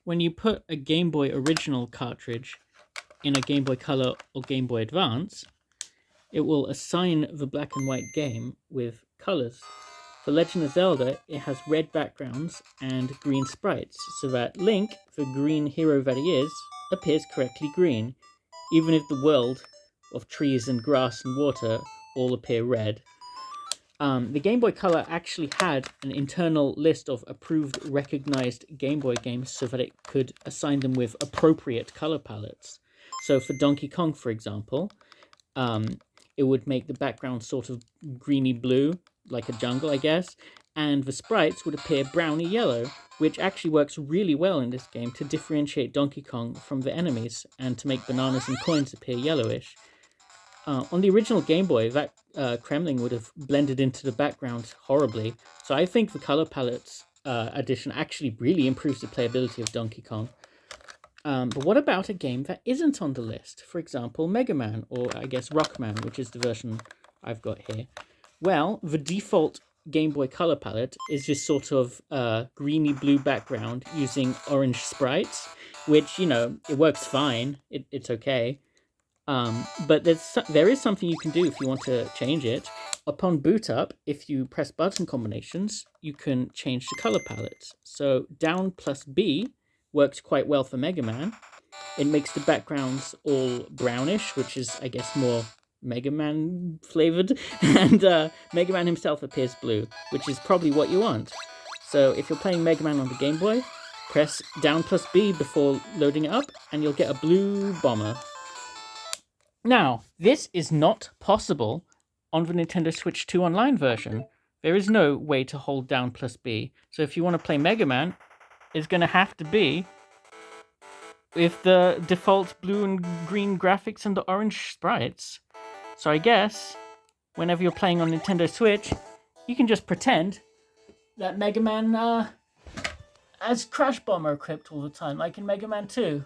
when you put a Game Boy Original cartridge in a Game Boy Color or Game Boy Advance, it will assign the black and white game with colors. For Legend of Zelda, it has red backgrounds and green sprites, so that Link, the green hero that he is, appears correctly green, even if the world of trees and grass and water all appear red. The Game Boy Color actually had an internal list of approved recognized Game Boy games so that it could assign them with appropriate color palettes. So for Donkey Kong, for example, it would make the background sort of greeny blue, like a jungle, I guess, and the sprites would appear browny yellow, which actually works really well in this game to differentiate Donkey Kong from the enemies and to make bananas and coins appear yellowish. On the original Game Boy, that Kremling would have blended into the background horribly, so I think the color palettes addition actually really improves the playability of Donkey Kong. But what about a game that isn't on the list? For example, Mega Man, or I guess Rockman, which is the version I've got here. Well, the default Game Boy Color palette is this sort of greeny blue background using orange sprites, which, it works fine. It's okay. But there is something you can do if you want to change it. Upon boot up, if you press button combinations, you can change the color palettes. So down plus B works quite well for Mega Man. It makes the backgrounds all brownish, which is, I guess, more Mega Man flavored, and Mega Man himself appears blue, which is probably what you want. So if you're playing Mega Man on the Game Boy, press down plus B before loading it up, and you'll get a blue bomber. Now, this is not possible on the Nintendo Switch 2 Online version. There is no way to hold down plus B. So if you want to play Mega Man, it's going to have to be with the default blue and green graphics and the orange sprites. So I guess, whenever you're playing on Nintendo Switch, you can just pretend that Mega Man has Crash Bomber equipped all the time, like in Mega Man 2.